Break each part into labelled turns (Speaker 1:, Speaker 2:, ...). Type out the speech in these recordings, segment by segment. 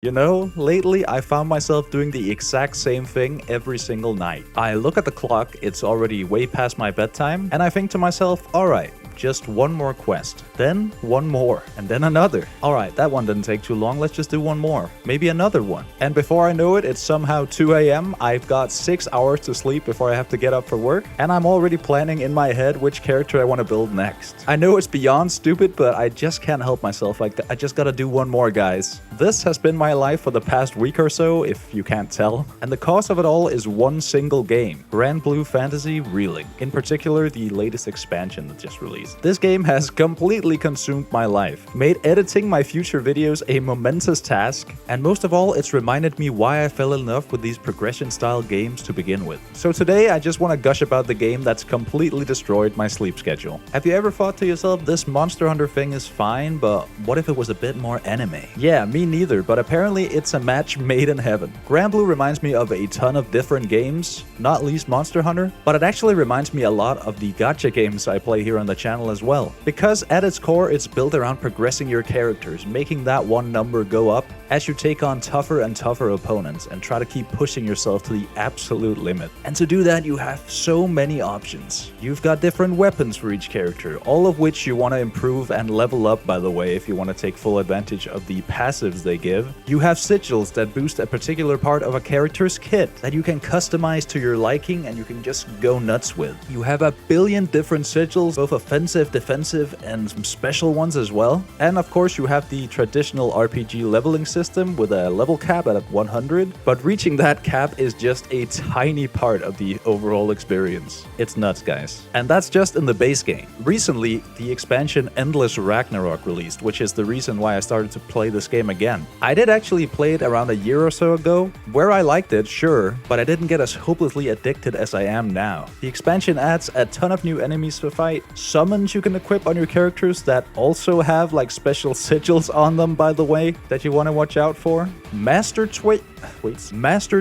Speaker 1: You know, lately I found myself doing the exact same thing every single night. I look at the clock, it's already way past my bedtime, and I think to myself, alright, just one more quest, then one more, and then another. Alright, that one didn't take too long, let's just do one more, maybe another one. And before I know it, it's somehow 2 a.m, I've got 6 hours to sleep before I have to get up for work, and I'm already planning in my head which character I want to build next. I know it's beyond stupid, but I just can't help myself, I just gotta do one more, guys. This has been my life for the past week or so, if you can't tell, and the cause of it all is one single game, Granblue Fantasy Relink, in particular the latest expansion that just released. This game has completely consumed my life, made editing my future videos a momentous task, and most of all, it's reminded me why I fell in love with these progression-style games to begin with. So today, I just want to gush about the game that's completely destroyed my sleep schedule. Have you ever thought to yourself, this Monster Hunter thing is fine, but what if it was a bit more anime? Yeah, me neither, but apparently it's a match made in heaven. Granblue reminds me of a ton of different games, not least Monster Hunter, but it actually reminds me a lot of the gacha games I play here on the channel as well. Because at its core, it's built around progressing your characters, making that one number go up as you take on tougher and tougher opponents and try to keep pushing yourself to the absolute limit. And to do that, you have so many options. You've got different weapons for each character, all of which you want to improve and level up, by the way, if you want to take full advantage of the passives they give. You have sigils that boost a particular part of a character's kit that you can customize to your liking and you can just go nuts with. You have a billion different sigils, both offensive, defensive, and some special ones as well. And of course, you have the traditional RPG leveling system with a level cap at 100, but reaching that cap is just a tiny part of the overall experience. It's nuts, guys. And that's just in the base game. Recently, the expansion Endless Ragnarok released, which is the reason why I started to play this game again. I did actually play it around a year or so ago, where I liked it, sure, but I didn't get as hopelessly addicted as I am now. The expansion adds a ton of new enemies to fight, summons you can equip on your characters that also have like special sigils on them, by the way, that you want to watch out for. Master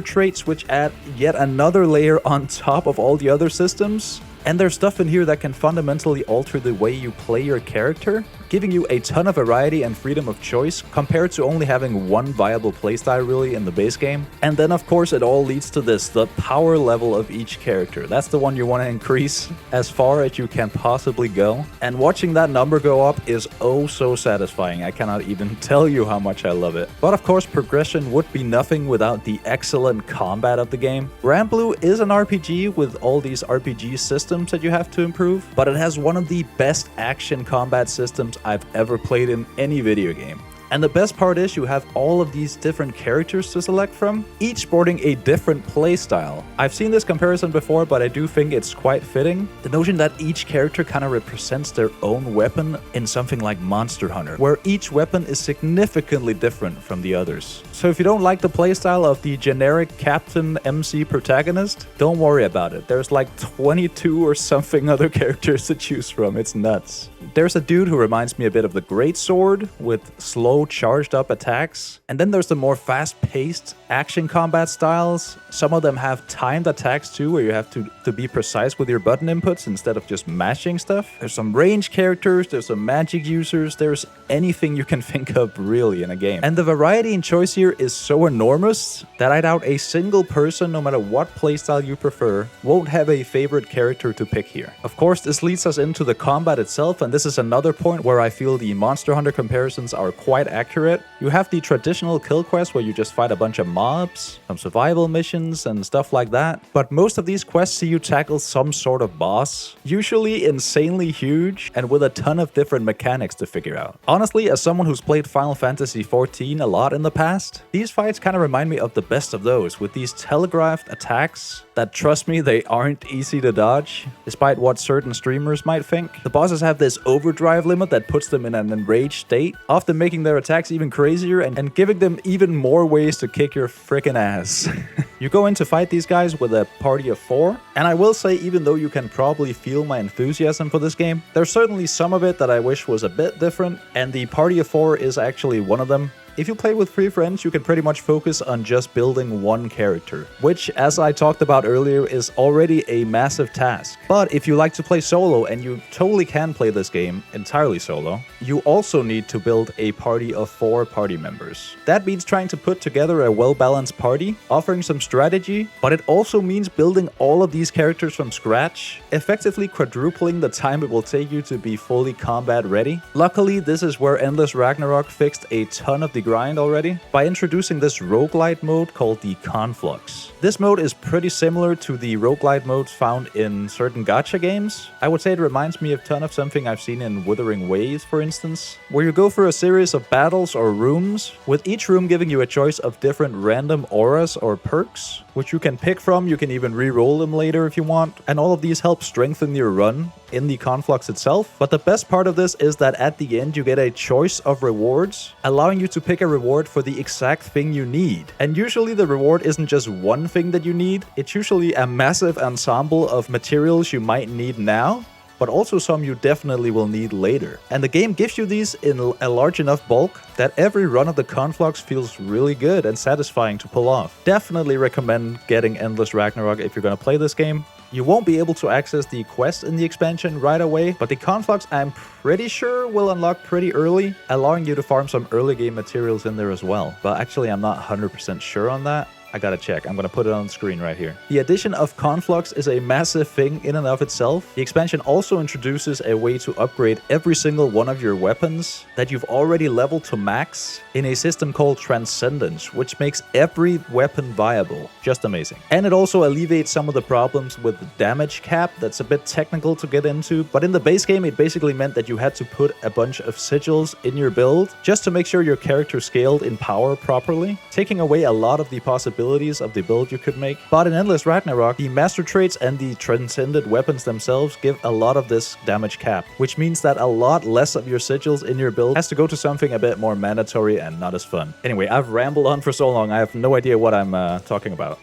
Speaker 1: traits which add yet another layer on top of all the other systems. And there's stuff in here that can fundamentally alter the way you play your character, giving you a ton of variety and freedom of choice compared to only having one viable playstyle really in the base game. And then of course it all leads to this, the power level of each character. That's the one you want to increase as far as you can possibly go. And watching that number go up is oh so satisfying. I cannot even tell you how much I love it. But of course progression would be nothing without the excellent combat of the game. Granblue is an RPG with all these RPG systems that you have to improve, but it has one of the best action combat systems I've ever played in any video game. And the best part is you have all of these different characters to select from, each sporting a different playstyle. I've seen this comparison before, but I do think it's quite fitting. The notion that each character kind of represents their own weapon in something like Monster Hunter, where each weapon is significantly different from the others. So if you don't like the playstyle of the generic Captain MC protagonist, don't worry about it. There's like 22 or something other characters to choose from. It's nuts. There's a dude who reminds me a bit of the Greatsword with slow charged up attacks. And then there's the more fast-paced action combat styles. Some of them have timed attacks too, where you have to be precise with your button inputs instead of just mashing stuff. There's some range characters, there's some magic users, there's anything you can think of really in a game. And the variety in choice here is so enormous that I doubt a single person, no matter what playstyle you prefer, won't have a favorite character to pick here. Of course, this leads us into the combat itself, and this is another point where I feel the Monster Hunter comparisons are quite accurate. You have the traditional kill quest where you just fight a bunch of mobs, some survival missions and stuff like that, but most of these quests see you tackle some sort of boss, usually insanely huge and with a ton of different mechanics to figure out. Honestly, as someone who's played Final Fantasy XIV a lot in the past, these fights kind of remind me of the best of those, with these telegraphed attacks that, trust me, they aren't easy to dodge, despite what certain streamers might think. The bosses have this overdrive limit that puts them in an enraged state, often making their attacks even crazier and giving them even more ways to kick your frickin' ass. You go in to fight these guys with a party of 4, and I will say, even though you can probably feel my enthusiasm for this game, there's certainly some of it that I wish was a bit different, and the party of 4 is actually one of them. If you play with 3 friends, you can pretty much focus on just building one character, which, as I talked about earlier, is already a massive task. But if you like to play solo, and you totally can play this game entirely solo, you also need to build a party of 4 party members. That means trying to put together a well-balanced party, offering some strategy, but it also means building all of these characters from scratch, effectively quadrupling the time it will take you to be fully combat ready. Luckily, this is where Endless Ragnarok fixed a ton of the grind already by introducing this roguelite mode called the Conflux. This mode is pretty similar to the roguelite modes found in certain gacha games. I would say it reminds me a ton of something I've seen in Wuthering Waves, for instance, where you go for a series of battles or rooms, with each room giving you a choice of different random auras or perks, which you can pick from. You can even re-roll them later if you want, and all of these help strengthen your run in the Conflux itself. But the best part of this is that at the end you get a choice of rewards, allowing you to pick a reward for the exact thing you need. And usually the reward isn't just one thing that you need, it's usually a massive ensemble of materials you might need now, but also some you definitely will need later. And the game gives you these in a large enough bulk that every run of the Conflux feels really good and satisfying to pull off. Definitely recommend getting Endless Ragnarok if you're gonna play this game. You won't be able to access the quest in the expansion right away, but the Conflux I'm pretty sure will unlock pretty early, allowing you to farm some early game materials in there as well. But actually I'm not 100% sure on that. I gotta check. I'm gonna put it on the screen right here. The addition of Conflux is a massive thing in and of itself. The expansion also introduces a way to upgrade every single one of your weapons that you've already leveled to max in a system called Transcendence, which makes every weapon viable. Just amazing. And it also alleviates some of the problems with the damage cap that's a bit technical to get into, but in the base game it basically meant that you had to put a bunch of sigils in your build just to make sure your character scaled in power properly, taking away a lot of the possibilities of the build you could make. But in Endless Ragnarok, the master traits and the transcended weapons themselves give a lot of this damage cap, which means that a lot less of your sigils in your build has to go to something a bit more mandatory and not as fun. Anyway, I've rambled on for so long, I have no idea what I'm talking about.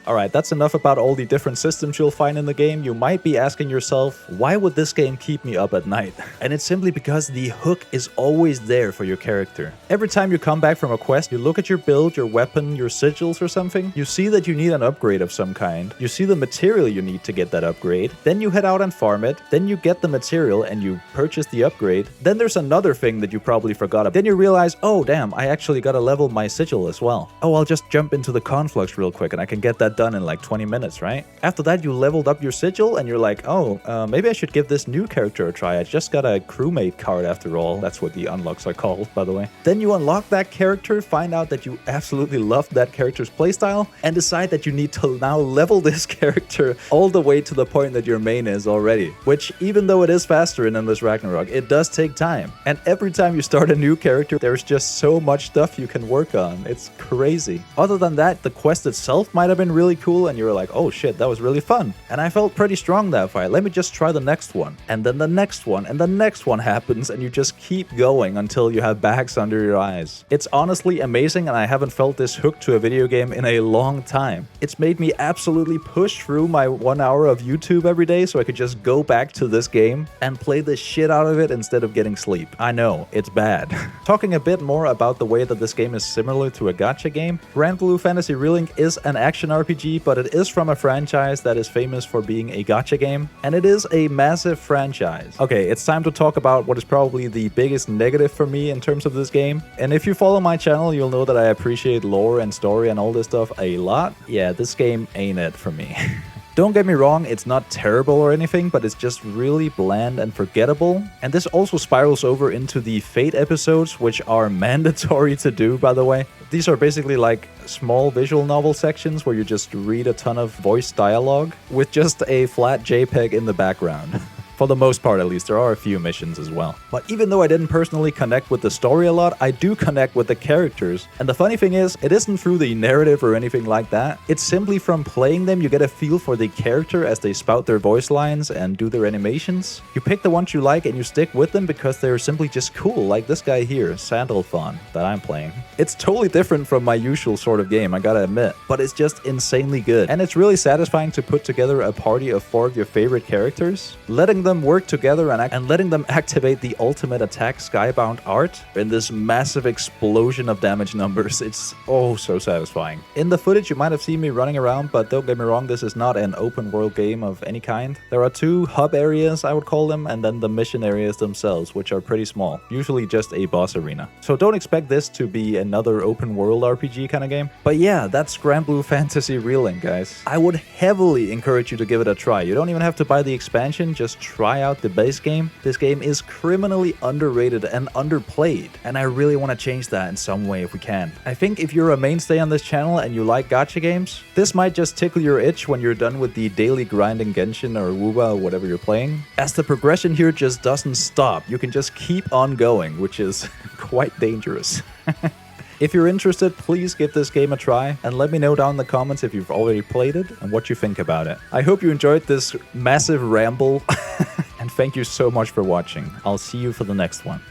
Speaker 1: Alright, that's enough about all the different systems you'll find in the game. You might be asking yourself, why would this game keep me up at night? And it's simply because the hook is always there for your character. Every time you come back from a quest, you look at your build, your weapon, your sigils or something, you see that you need an upgrade of some kind, you see the material you need to get that upgrade, then you head out and farm it, then you get the material and you purchase the upgrade, then there's another thing that you probably forgot about. Then you realize, oh damn, I actually gotta level my sigil as well. Oh, I'll just jump into the Conflux real quick and I can get that done in like 20 minutes, right? After that, you leveled up your sigil and you're like, oh, maybe I should give this new character a try. I just got a crewmate card after all. That's what the unlocks are called, by the way. Then you unlock that character, find out that you absolutely love that character's playstyle, and decide that you need to now level this character all the way to the point that your main is already. Which, even though it is faster in Endless Ragnarok, it does take time. And every time you start a new character, there's just so much stuff you can work on. It's crazy. Other than that, the quest itself might have been really cool and you were like, oh shit, that was really fun. And I felt pretty strong that fight. Let me just try the next one. And then the next one and the next one happens and you just keep going until you have bags under your eyes. It's honestly amazing and I haven't felt this hooked to a video game in a long time. It's made me absolutely push through my 1 hour of YouTube every day so I could just go back to this game and play the shit out of it instead of getting sleep. I know, it's bad. Talking a bit more about the way that this game is similar to a gacha game, Granblue Fantasy Relink is an action RPG, but it is from a franchise that is famous for being a gacha game, and it is a massive franchise. Okay, it's time to talk about what is probably the biggest negative for me in terms of this game. And if you follow my channel, you'll know that I appreciate lore and story and all this stuff a lot. Yeah, this game ain't it for me. Don't get me wrong, it's not terrible or anything, but it's just really bland and forgettable. And this also spirals over into the Fate episodes, which are mandatory to do, by the way. These are basically like small visual novel sections where you just read a ton of voice dialogue with just a flat JPEG in the background. For the most part, at least. There are a few missions as well. But even though I didn't personally connect with the story a lot, I do connect with the characters. And the funny thing is, it isn't through the narrative or anything like that. It's simply from playing them, you get a feel for the character as they spout their voice lines and do their animations. You pick the ones you like and you stick with them because they're simply just cool, like this guy here, Sandalphon, that I'm playing. It's totally different from my usual sort of game, I gotta admit, but it's just insanely good. And it's really satisfying to put together a party of 4 of your favorite characters, letting them them work together and letting them activate the ultimate attack Skybound art in this massive explosion of damage numbers. It's oh so satisfying. In the footage, you might have seen me running around, but don't get me wrong, this is not an open world game of any kind. There are 2 hub areas, I would call them, and then the mission areas themselves, which are pretty small, usually just a boss arena. So don't expect this to be another open world RPG kind of game. But yeah, that's Granblue Fantasy Relink, guys. I would heavily encourage you to give it a try. You don't even have to buy the expansion, just try out the base game. This game is criminally underrated and underplayed, and I really want to change that in some way if we can. I think if you're a mainstay on this channel and you like gacha games, this might just tickle your itch when you're done with the daily grind in Genshin or Wuba or whatever you're playing, as the progression here just doesn't stop. You can just keep on going, which is quite dangerous. If you're interested, please give this game a try and let me know down in the comments if you've already played it and what you think about it. I hope you enjoyed this massive ramble and thank you so much for watching. I'll see you for the next one.